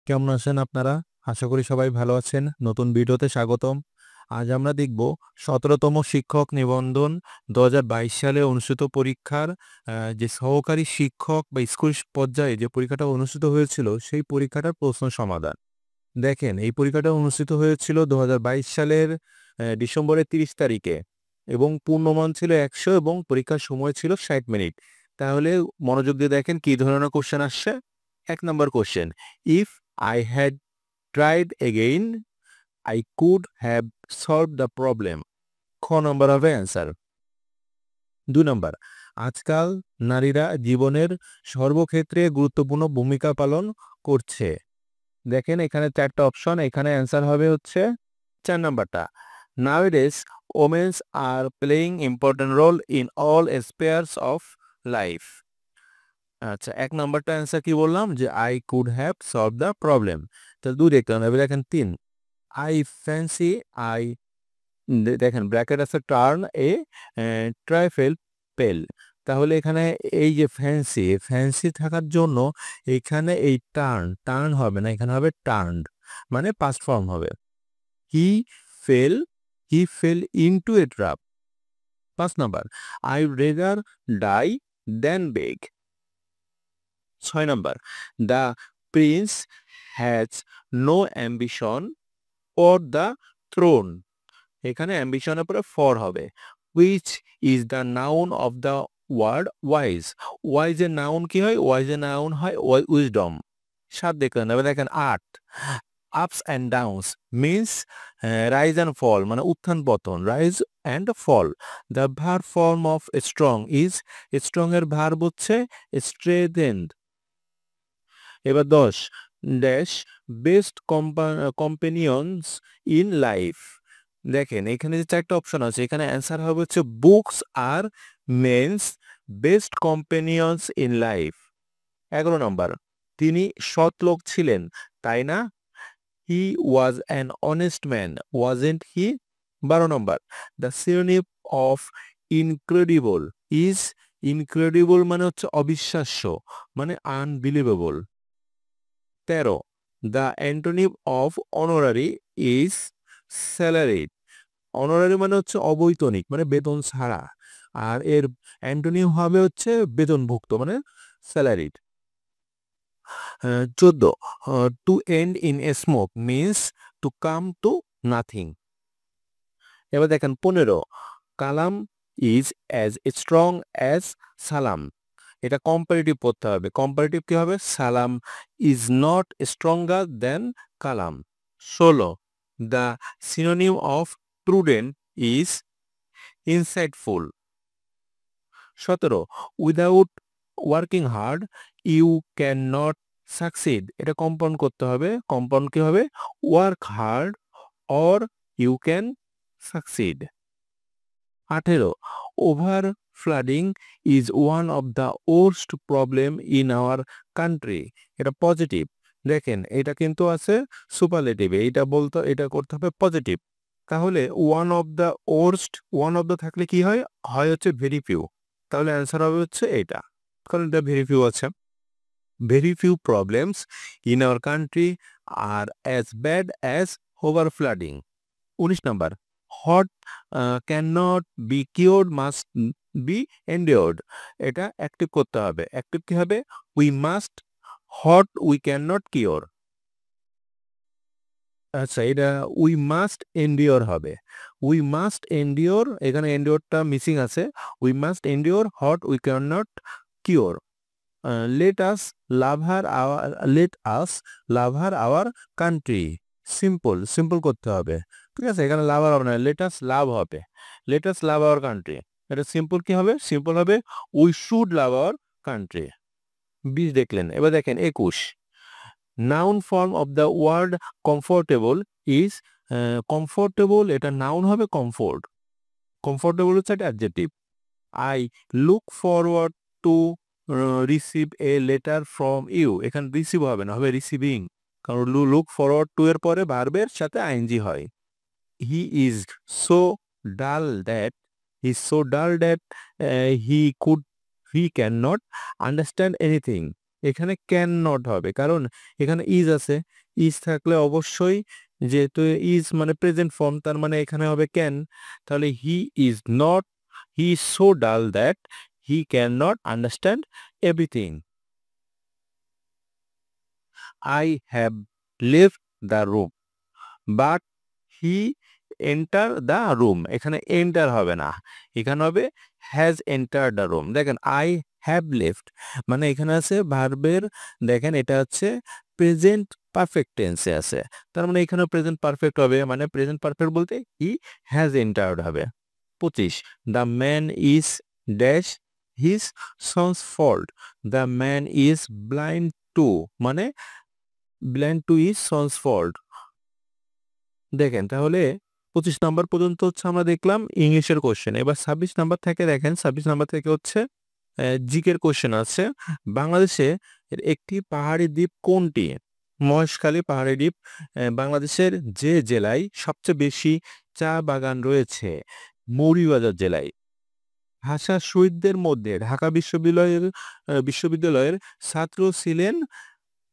কেমন আছেন আপনারা? আশা করি সবাই ভালো আছেন। নতুন ভিডিওতে স্বাগতম। আজ আমরা দেখব ১৭তম শিক্ষক নিবন্ধন ২০২২ সালে অনুষ্ঠিত পরীক্ষার যে সহকারী শিক্ষক বা স্কুল পর্যায়ে যে পরীক্ষাটা অনুষ্ঠিত হয়েছিল, সেই পরীক্ষাটার প্রশ্ন সমাধান। দেখেন, এই পরীক্ষাটা অনুষ্ঠিত হয়েছিল ২০২২ সালের ডিসেম্বরের ৩০ তারিখে এবং পূর্ণমান ছিল ১০০ এবং পরীক্ষার সময় ছিল ৬০ মিনিট। তাহলে মনোযোগ দিয়ে দেখেন কি ধরনের কোশ্চেন আসছে। ১ number question, if I had tried again, I could have solved the problem. খ নম্বর হবে অ্যান্সার। ২ নম্বর, আজকাল নারীরা জীবনের সর্বক্ষেত্রে গুরুত্বপূর্ণ ভূমিকা পালন করছে। দেখেন এখানে ৪ টা অপশন, এখানে অ্যান্সার হবে হচ্ছে ৪ নাম্বারটা। Nowadays, women are playing important role in all spheres of life. আচ্ছা, ১ নাম্বারটা অ্যান্সার কি বললাম যে I could have solved the problem. তাহলে ২ দেখলাম। এবার দেখেন ৩, I fancy I দেখেন ব্র্যাকেট আছে টার্ন এ ট্রাইফেল পেল। তাহলে এখানে এই যে ফ্যান্সি, ফ্যান্সি থাকার জন্য এখানে এই টার্ন হবে না, এখানে হবে টার্নড, মানে পাস্ট ফর্ম হবে। He fell he fell into a trap. ৫ number, I rather die than beg. ৬ number, the prince has no ambition for the throne. এখানে অ্যাম্বিশনের পরে ফর হবে। Which is the noun of the word wise. ওয়াইজের noun কি হয়? ওয়াইজের noun হয় wisdom. ৭ দেখলেন। এবার দেখেন ৮, ups and downs means rise and fall, মানে উত্থান পতন, rise and fall. The verb form of strong is, strong এর ভার্ব হচ্ছে স্ট্রেথেন্ড। এবার ১০, dash best companions in life. দেখেন এখানে যে ৪ টা অপশন আছে, এখানে অ্যান্সার হবে হচ্ছে বুকস আর men's best companions in life. ১১ number, তিনি সৎ লোক ছিলেন, তাই না? He was an honest man, wasn't he? ১২ number, the synonym of incredible is, incredible মানে হচ্ছে অবিশ্বাস্য, মানে unbelievable. ১৩, the antonym of honorary is salaried. Honorary মানে হচ্ছে অবৈতনিক, মানে বেতন ছাড়া, আর এর অ্যান্টোনিম হবে হচ্ছে বেতনভুক্ত, মানে salaried. ১৪, to end in a smoke means to come to nothing. এবার দেখেন ১৫, Kalam is as strong as Salam. এটা কম্পারেটিভ পড়তে হবে। কম্পারেটিভ কি হবে? Salam is not stronger than Kalam. ১৬, the synonym of prudent is insightful. ১৭, without working hard you can not succeed. এটা compound করতে হবে। কম্পাউন্ড কি হবে? Work hard or you can succeed. ১৮, over flooding is one of the worst problem in our country. এটা positive. দেখেন এটা কিন্তু আছে সুপারলেটিভ, এইটা বলতে, এটা করতে হবে পজিটিভ। তাহলে one of the worst, one of the থাকলে কি হয়? হয় হচ্ছে ভেরি ফিউ। তাহলে অ্যান্সার হবে হচ্ছে এইটা, কারণ এটা ভেরি ফিউ আছে। Very few problems in our country are as bad as over flooding. ১৯ number, what can not be cured must be endured. এটা অ্যাক্টিভ করতে হবে। অ্যাক্টিভ কি হবে? We must what we can not cure. আচ্ছা, এটা we must endure হবে। We must endure, এখানে এন্ডিওরটা মিসিং আছে। We must endure what we can not cure. Let us love her our, late us love her our country. Simple, simple করতে হবে। ঠিক আছে, এখানে লাভ আর হবে না, লেট আস লাভ হবে। Let us love our country. এটা সিম্পল কি হবে? সিম্পল হবে we should love our country. ২০ দেখলেন। এবার দেখেন ২১, noun form of the word comfortable is, comfortable এটা নাউন হবে কমফোর্ট। কমফোর্টেবল হচ্ছে একটা adjective. I look forward to receive a letter from you. এখানে রিসিভ হবে না, হবে রিসিভিং, কারণ লুক ফরওয়ার্ড টু এর পরে ভার্বের সাথে আইএনজি হয়। হি is so dull that, he so dull that he could, he can not understand anything. এখানে ক্যান নট হবে, কারণ এখানে ইজ আছে। ইজ থাকলে অবশ্যই, যেহেতু ইজ মানে প্রেজেন্ট ফর্ম, তার মানে এখানে হবে ক্যান। তাহলে he is not, he is so dull that he can not understand everything. I have left the room but he enter the room, এখানে এন্টার হবে না, এখানে হবে হ্যাজ এন্টার দ্য রুম। দেখেন আই হ্যাভ লেফট মানে এখানে আছে ভার্বের, দেখেন এটা হচ্ছে প্রেজেন্ট পারফেক্ট টেন্সে আছে, তার মানে এখানে প্রেজেন্ট পারফেক্ট হবে, মানে প্রেজেন্ট পারফেক্ট বলতে হি হ্যাজ এন্টার্ড হবে। 25, the man is dash his sons fault, the man is blind to, মানে blind to is sons fault. দেখেন তাহলে 25 নাম্বার পর্যন্ত হচ্ছে আমরা দেখলাম ইংলিশের কোশ্চেন। এবার 26 নাম্বার থেকে দেখেন, 26 নাম্বার থেকে হচ্ছে জিকের কোশ্চেন আছে। বাংলাদেশে একটি পাহাড়ি দ্বীপ কোনটি? মহেশখালী পাহাড়ি দ্বীপ বাংলাদেশের যে জেলায় সবচেয়ে বেশি চা বাগান রয়েছে? মৌলভীবাজার জেলায়। ভাষা শহীদদের মধ্যে ঢাকা বিশ্ববিদ্যালয়ের ছাত্র ছিলেন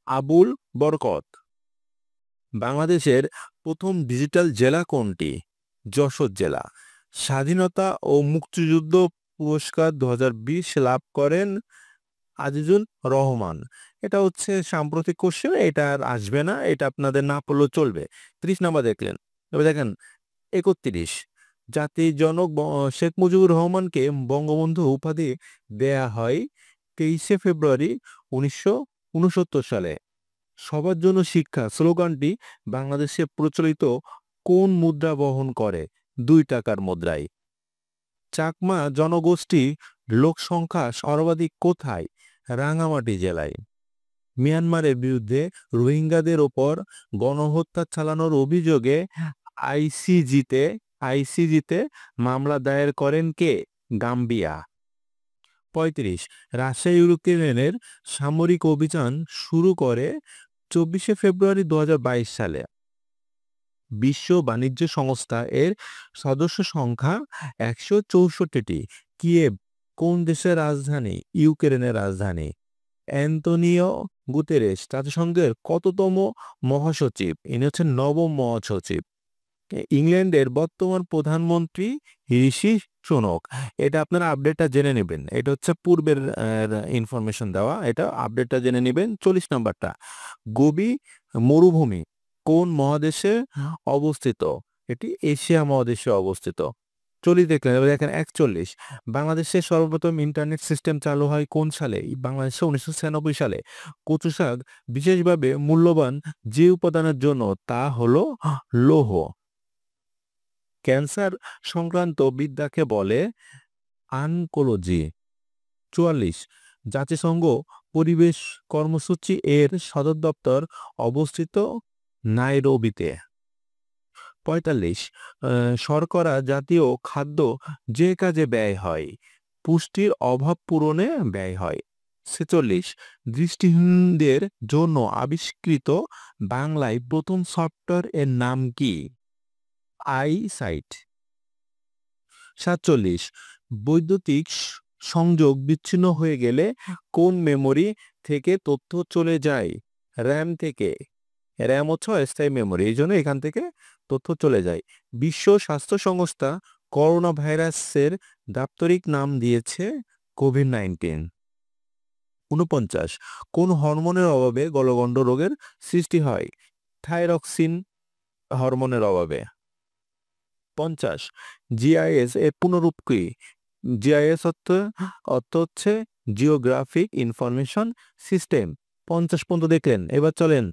আবুল বরকত। বাংলাদেশের প্রথম ডিজিটাল জেলা কোনটি? যশোর জেলা। স্বাধীনতা ও মুক্তিযুদ্ধ পুরস্কার 2020 লাভ করেন আজিজুল রহমান। এটা হচ্ছে সাম্প্রতিক কোশ্চেন, এটা আর আসবে না, এটা আপনাদের না পড়লেও চলবে। 30 নাম্বার দেখলেন। এবার দেখেন 31, জাতির জনক শেখ মুজিবুর রহমানকে বঙ্গবন্ধু উপাধি দেয়া হয় 23শে ফেব্রুয়ারি 1969 সালে। সবার জন্য শিক্ষা স্লোগানটি বাংলাদেশে প্রচলিত কোন মুদ্রা বহন করে? 2 টাকার মুদ্রায়। চাকমা জনগোষ্ঠী লোক সংখ্যা সর্বাধিক কোথায়? রাঙ্গামাটি জেলায়। মিয়ানমারের বিরুদ্ধে রোহিঙ্গাদের ওপর গণহত্যা চালানোর অভিযোগে আইসিজিতে মামলা দায়ের করেন কে? গাম্বিয়া। 35, রাশিয়া ইউক্রেনের সামরিক অভিযান শুরু করে 24শে ফেব্রুয়ারি 2022 সালে। বিশ্ব বাণিজ্য সংস্থা এর সদস্য সংখ্যা 164টি। কিয়েভ কোন দেশের রাজধানী? ইউক্রেনের রাজধানী। অ্যান্তোনিও গুতেরেস জাতিসংঘের কততম মহাসচিব? ইনি হচ্ছেন নবম মহাসচিব। ইংল্যান্ডের বর্তমান প্রধানমন্ত্রী ঋষি সুনক। এটা আপনারা আপডেটটা জেনে নেবেন, এটা হচ্ছে পূর্বের ইনফরমেশন দেওয়া, এটা আপডেটটা জেনে নেবেন। 40 নাম্বারটা, গোবি মরুভূমি কোন মহাদেশে অবস্থিত? এটি এশিয়া মহাদেশে অবস্থিত। 40 দেখলেন। এবার দেখেন 41, বাংলাদেশে সর্বপ্রথম ইন্টারনেট সিস্টেম চালু হয় কোন সালে? বাংলাদেশে 1996 সালে। কচু শাক বিশেষভাবে মূল্যবান যে উপাদানের জন্য, তা হলো লৌহ। ক্যান্সার সংক্রান্ত বিদ্যাকে বলে অনকোলজি। 44, জাতিসংঘ পরিবেশ কর্মসূচি এর সদর দপ্তর অবস্থিত নাইরোবিতে। 45, শর্করা জাতীয় খাদ্য যে কাজে ব্যয় হয়? পুষ্টির অভাব পূরণে ব্যয় হয়। 46, দৃষ্টিহীনদের জন্য আবিষ্কৃত বাংলায় প্রথম সফটওয়্যার এর নাম কি? আইসাইট। 47, বৈদ্যুতিক সংযোগ বিচ্ছিন্ন হয়ে গেলে কোন মেমরি থেকে তথ্য চলে যায়? র্যাম থেকে। র্যাম হচ্ছে অস্থায়ী মেমরি, এই জন্য এখান থেকে তথ্য চলে যায়। বিশ্ব স্বাস্থ্য সংস্থা করোনা ভাইরাসের দাপ্তরিক নাম দিয়েছে কোভিড-19। 49, কোন হরমোনের অভাবে গলগণ্ড রোগের সৃষ্টি হয়? থাইরক্সিন হরমোনের অভাবে। 50, জিআইএস এর পুনরূপ কি? জিআইএস অর্থ হচ্ছে জিওগ্রাফিক ইনফরমেশন সিস্টেম। 50 পর্যন্ত দেখলেন। এবার চলেন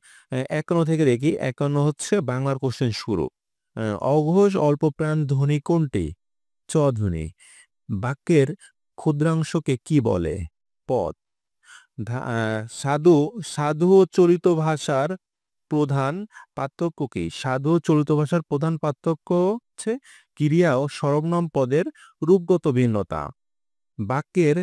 51 থেকে দেখি। 51 হচ্ছে বাংলার কোশ্চেন শুরু। অঘোষ অল্প প্রাণ ধ্বনি কোনটি? চ ধ্বনি। বাক্যের ক্ষুদ্রাংশকে কি বলে? পদ। সাধু সাধু ও চলিত ভাষার প্রধান পার্থক্য কি? সাধু ও চলিত ভাষার প্রধান পার্থক্য হচ্ছে ক্রিয়া ও সর্বনাম পদের রূপগত ভিন্নতা। বাক্যের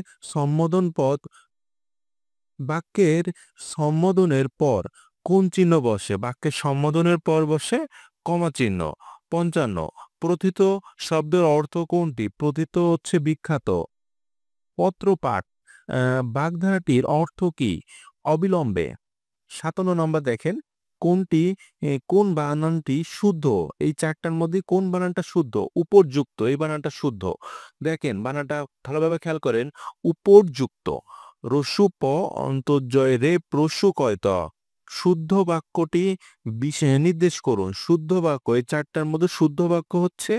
সম্বোধনের পর কোন চিহ্ন বসে? বাক্যের সম্বোধনের পর বসে কমা চিহ্ন। 55, প্রথিত শব্দের অর্থ কোনটি? প্রথিত হচ্ছে বিখ্যাত। পত্রপাঠ বাগধারাটির অর্থ কি? অবিলম্বে। 57 নম্বর দেখেন কোনটি কোন বানানটি শুদ্ধ? এই 4টার মধ্যে কোন বানানটা শুদ্ধ? উপযুক্ত এই বানানটা শুদ্ধ। দেখেন বানানটা ভালোভাবে খেয়াল করেন। উপযুক্ত রস্যু প অন্তর্জয় রে প্রস্যু কয় ত। শুদ্ধ বাক্যটি নির্দেশ করুন। শুদ্ধ বাক্য এই 4টার মধ্যে শুদ্ধ বাক্য হচ্ছে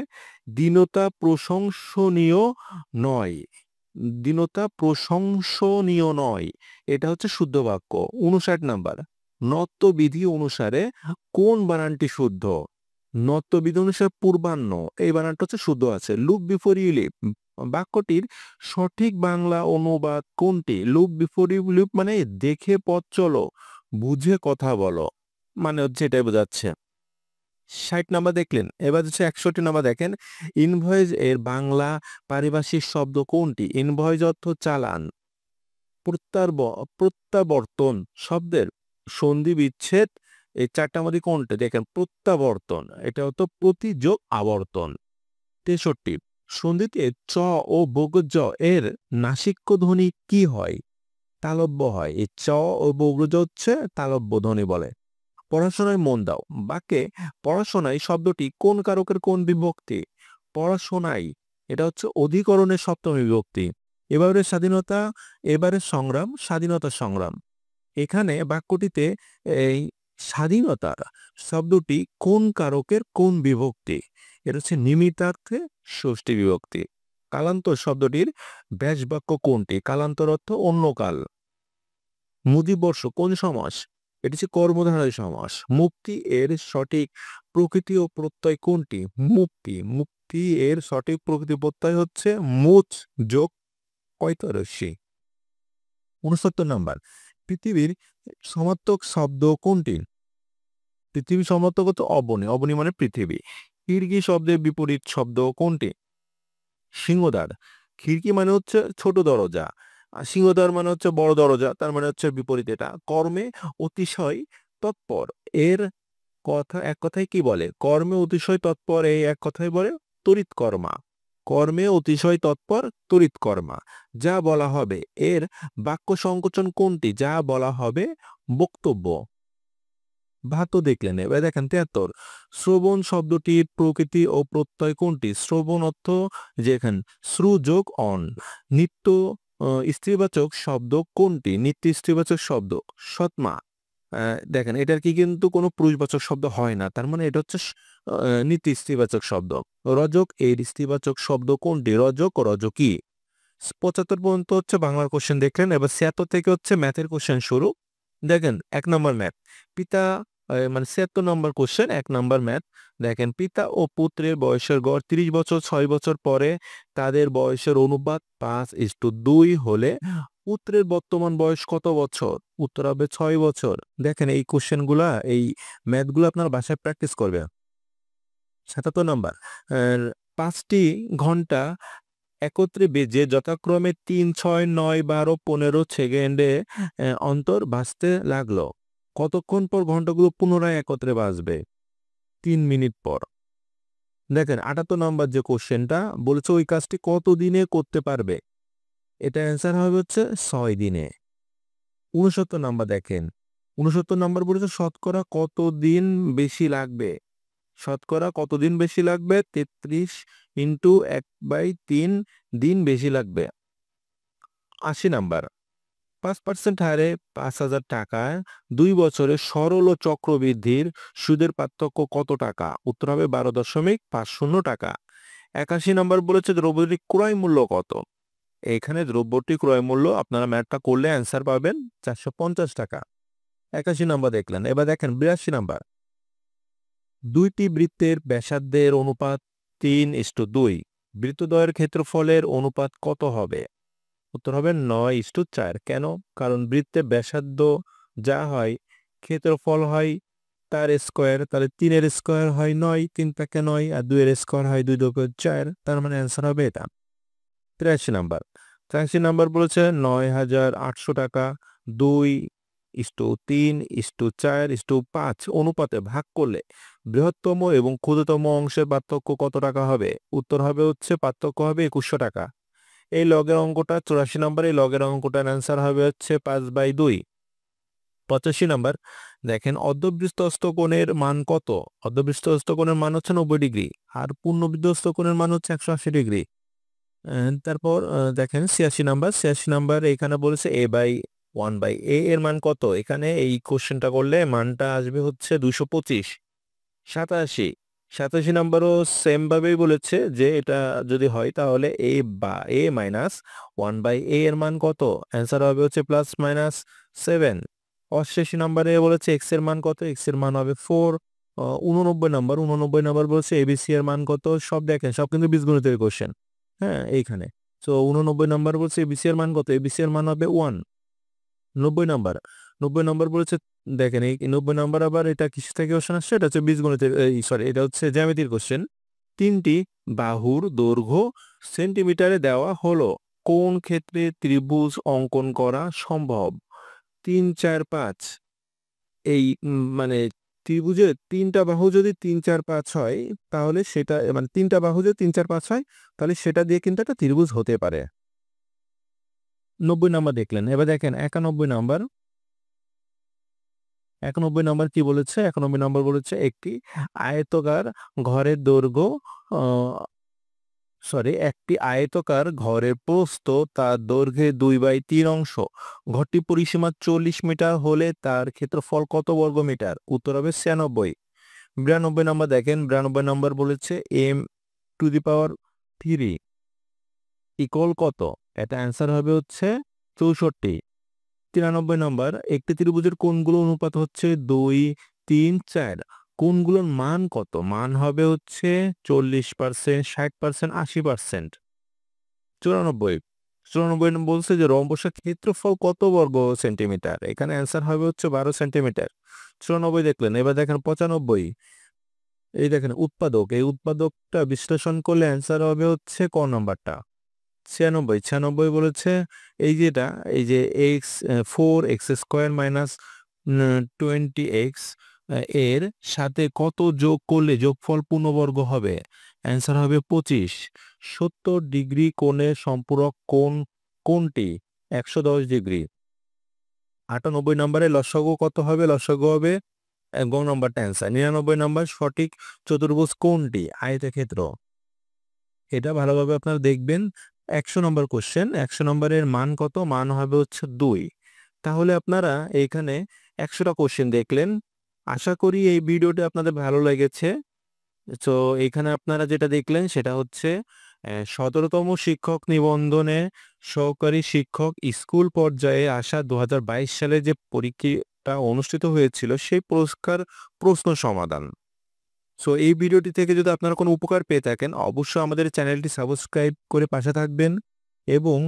দীনতা প্রশংসনীয় নয়। দীনতা প্রশংসনীয় নয়, এটা হচ্ছে শুদ্ধ বাক্য। 59 নাম্বার নত্যবিধি অনুসারে কোন বানানটি শুদ্ধ? নত্যবিধি অনুসারে পূর্বাহ্ন এই বানানটা হচ্ছে শুদ্ধ আছে। লুক বিফোর ইউ লিভ বাক্যটির সঠিক বাংলা অনুবাদ কোনটি? লুক বিফোর ইউ লিভ মানে দেখে পথ চলো, বুঝে কথা বলো, মানে হচ্ছে এটাই বোঝাচ্ছে। 60 নাম্বার দেখলেন, এবার হচ্ছে 61 নাম্বার দেখেন ইনভয়েস এর বাংলা পারিভাষিক শব্দ কোনটি? ইনভয়েস অর্থ চালান। প্রত্যাবর্তন শব্দের সন্ধি বিচ্ছেদ এই 4টার মধ্যে কোনটা? দেখেন প্রত্যাবর্তন এটা হতো প্রতি যোগ আবর্তন। 63 সন্ধিতে চ ও বগজ এর নাসিক্য ধ্বনি কি হয়? তালব্য হয়। এই চ ও বগজ হচ্ছে তালব্য ধ্বনি বলে। পড়াশোনায় মন দাও বাক্যে পড়াশোনায় শব্দটি কোন কারকের কোন বিভক্তি? পড়াশোনায় এটা হচ্ছে অধিকরণের সপ্তমী বিভক্তি। এবারের স্বাধীনতা, এবারের সংগ্রাম, স্বাধীনতা সংগ্রাম। এখানে বাক্যটিতে এই স্বাধীনতা শব্দটি কোন কারকের কোন বিভক্তি? এটা হচ্ছে নিমিত্তার্থে ষষ্ঠী বিভক্তি। কালান্তর শব্দটির ব্যাস বাক্য কোনটি? কালান্তর অর্থ অন্য কাল। মুদিবর্ষ কোন সমাস? এটি হচ্ছে কর্মধারয় সমাস। মুক্তি এর সঠিক প্রকৃতি ও প্রত্যয় কোনটি? মুক্তি। মুক্তি এর সঠিক প্রকৃতি প্রত্যয় হচ্ছে মুচ যোগ কৈতরস্যি। 69 নাম্বার পৃথিবীর সমার্থক শব্দ কোনটি? পৃথিবী সমার্থক হচ্ছে অবনী। অবনী মানে পৃথিবী। খিড়কি শব্দের বিপরীত শব্দ কোনটি? সিংহদ্বার। খিড়কি মানে হচ্ছে ছোট দরজা, আর সিংহদ্বার মানে হচ্ছে বড় দরজা, তার মানে হচ্ছে বিপরীত এটা। কর্মে অতিশয় তৎপর এর কথা এক কথায় কি বলে? কর্মে অতিশয় তৎপর এই এক কথায় বলে তড়িৎ কর্মা। কর্মে অতিশয় তৎপর তড়িৎ কর্মা। যা বলা হবে এর বাক্য সংকোচন কোনটি? যা বলা হবে বক্তব্য। ভাত দেখলেন, এবার দেখেন 73 শ্রবণ শব্দটির প্রকৃতি ও প্রত্যয় কোনটি? শ্রবণ অর্থ যেখানে শ্রু যোগ অন। নিত্য স্ত্রীবাচক শব্দ কোনটি? নিত্য স্ত্রীবাচক শব্দ সৎমা। দেখেন এটার কি কিন্তু কোনো পুরুষবাচক শব্দ হয় না, তার মানে এটা হচ্ছে নিত্য স্ত্রীবাচক শব্দ। রজক এর স্ত্রীবাচক শব্দ কোনটি? রজক রজকি। 75 পর্যন্ত হচ্ছে বাংলার কোশ্চেন দেখলেন, এবার 76 থেকে হচ্ছে ম্যাথের কোশ্চেন শুরু। দেখেন 1 নম্বর ম্যাথ পিতা মানে 76 নম্বর কোশ্চেন 1 নম্বর ম্যাথ। দেখেন পিতা ও পুত্রের বয়সের গড় 30 বছর 6 বছর পরে তাদের বয়সের অনুপাত 5:2 হলে পুত্রের বর্তমান বয়স কত বছর? উত্তর হবে 6 বছর। দেখেন এই কোশ্চেনগুলা এই ম্যাথগুলো আপনার বাসায় প্র্যাকটিস করবে। 77 নম্বর 5টি ঘন্টা একত্রে বেজে যথাক্রমে 3, 6, 9, 12, 15 সেকেন্ডে অন্তর বাজতে লাগলো। কতক্ষণ পর ঘন্টাগুলো পুনরায় একত্রে বাজবে? 3 মিনিট পর। দেখেন 78 নম্বর যে কোশ্চেনটা বলেছে ওই কাজটি কত দিনে করতে পারবে? এটা অ্যান্সার হবে হচ্ছে 6 দিনে। 69 নাম্বার দেখেন 69 নাম্বার বলেছে শতকরা কতদিন বেশি লাগবে? শতকরা কতদিন বেশি লাগবে? 33 ইন্টু 1/3 দিন বেশি লাগবে। 80 নাম্বার 5% হারে 5,000 টাকায় 2 বছরে সরল ও চক্রবৃদ্ধির সুদের পার্থক্য কত টাকা? উত্তর হবে 12.50 টাকা। 81 নাম্বার বলেছে দ্রব্যটির ক্রয় মূল্য কত? এখানে দ্রব্যটি ক্রয় মূল্য আপনারা ম্যাথটা করলে অ্যান্সার পাবেন 450 টাকা। 81 নাম্বার দেখলেন, এবার দেখেন 82 নাম্বার দুইটি বৃত্তের ব্যাসার্ধের অনুপাত 3:2 বৃত্তদ্বয়ের ক্ষেত্রফলের অনুপাত কত হবে? উত্তর হবে 9:4। কেন? কারণ বৃত্তের ব্যাসার্ধ যা হয় ক্ষেত্রফল হয় তার স্কোয়ার, তাহলে 3-এর স্কোয়ার হয় 9, 3 পাকে 9, আর 2-এর স্কোয়ার হয় 2 2 4, তার মানে অ্যান্সার হবে এটা। 83 নাম্বার 83 নাম্বার বলেছে 9,800 টাকা 2:3:4:5 অনুপাতে ভাগ করলে বৃহত্তম এবং ক্ষুদ্রতম অংশের পার্থক্য কত টাকা হবে? উত্তর হবে হচ্ছে পার্থক্য হবে 2100 টাকা। এই লগের অঙ্কটা 84 নম্বর এই লগের অঙ্কটার অ্যান্সার হবে হচ্ছে 5/2। 85 নাম্বার দেখেন অর্ধবৃত্তস্থ কোণের মান কত? অর্ধবৃত্তস্থ কোণের মান হচ্ছে 90 ডিগ্রি আর পূর্ণবৃত্তস্থ কোণের মান হচ্ছে 180 ডিগ্রি। তারপর দেখেন 86 নাম্বার এখানে বলেছে a/1/a এর মান কত? এখানে এই কোশ্চেনটা করলে মানটা আসবে হচ্ছে 225। 87 নাম্বারও সেম ভাবেই বলেছে যে এটা যদি হয় তাহলে a মাইনাস 1/a এর মান কত? অ্যান্সার হবে হচ্ছে প্লাস মাইনাস 7। 88 নাম্বারে বলেছে x এর মান কত? x এর মান হবে 4। 89 নাম্বার বলেছে abc এর মান কত? সব দেখেন সব কিন্তু বীজগণিতের কোশ্চেন। হ্যাঁ এইখানে। তো 89 নাম্বার বলছে abc এর মান কত? abc এর মান হবে 1। 90 নাম্বার 90 নাম্বার বলেছে দেখেন এই 90 নাম্বার আবার এটা কিস থেকে কোশ্চেন আসছে? এটা হচ্ছে বীজগণিতের সরি এটা হচ্ছে জ্যামিতির কোশ্চেন। 3টি বাহুর দৈর্ঘ্য সেন্টিমিটারে দেওয়া হলো। কোন ক্ষেত্রে ত্রিভুজ অঙ্কন করা সম্ভব? 3, 4, 5 এই মানে ত্রিভুজের 3টা বাহু যদি 3, 4, 5 হয় তাহলে সেটা মানে 3টা বাহু যদি 3, 4, 5 হয় তাহলে সেটা দিয়ে কিন্তু একটা ত্রিভুজ হতে পারে। 90 নাম্বার দেখলেন। এবার দেখেন 91 নাম্বার। 91 নাম্বার কি বলেছে? 91 নাম্বার বলেছে একটি আয়তকার ঘরের দৈর্ঘ্য আ একটি আয়তকার ঘরের প্রস্থ তার দৈর্ঘ্যের 2/3 অংশ। ঘরটি পরিসীমা 40 মিটার হলে তার ক্ষেত্রফল কত বর্গ মিটার? উত্তর হবে 96। 92 নাম্বার দেখেন 92 নাম্বার বলেছে m⁻³ ইকুয়াল কত? এটা অ্যান্সার হবে হচ্ছে 64। 93 নম্বর একটি ত্রিভুজের কোণগুলো অনুপাত হচ্ছে 2, 3, 4 কোণগুলোর মান কত? মান হবে হচ্ছে 40%, 60%, 80%। 94 বলছে যে রম্বসের ক্ষেত্রফল কত বর্গ সেন্টিমিটার? এখানে অ্যান্সার হবে হচ্ছে 12 সেন্টিমিটার। 94 দেখলেন। এবার দেখেন 95। এই দেখেন উৎপাদক, এই উৎপাদকটা বিশ্লেষণ করলে অ্যান্সার হবে হচ্ছে ক নাম্বারটা। 96 বলেছে এই যেটা এই যে x4x² মাইনাস 20x এর সাথে কত যোগ করলে যোগফল পূর্ণবর্গ হবে? অ্যান্সার হবে 25। 70 ডিগ্রি কোণের সম্পূরক কোণ কোনটি? 110 ডিগ্রি। 98 নম্বরে লসাগু কত হবে? লসাগু হবে গ নম্বরটা অ্যান্সার। 99 নম্বর সঠিক চতুর্ভুজ কোনটি? আয়তক্ষেত্র। এটা ভালোভাবে আপনারা দেখবেন। 100 নম্বর কোশ্চেন। 100 নম্বরের মান কত? মান হবে হচ্ছে 2। তাহলে আপনারা এইখানে 100টা কোশ্চেন দেখলেন। আশা করি এই ভিডিওটা আপনাদের ভালো লেগেছে। তো এইখানে আপনারা যেটা দেখলেন সেটা হচ্ছে 17তম শিক্ষক নিবন্ধনে সহকারী শিক্ষক স্কুল পর্যায়ে আসা 2022 সালে যে পরীক্ষাটা অনুষ্ঠিত হয়েছিল সেই প্রশ্ন সমাধান। সো এই ভিডিওটি থেকে যদি আপনারা কোনো উপকার পেয়ে থাকেন অবশ্যই আমাদের চ্যানেলটি সাবস্ক্রাইব করে পাশে থাকবেন এবং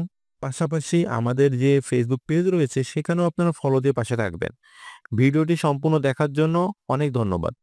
পাশাপাশি আমাদের যে ফেসবুক পেজ রয়েছে সেখানেও আপনারা ফলো দিয়ে পাশে থাকবেন। ভিডিওটি সম্পূর্ণ দেখার জন্য অনেক ধন্যবাদ।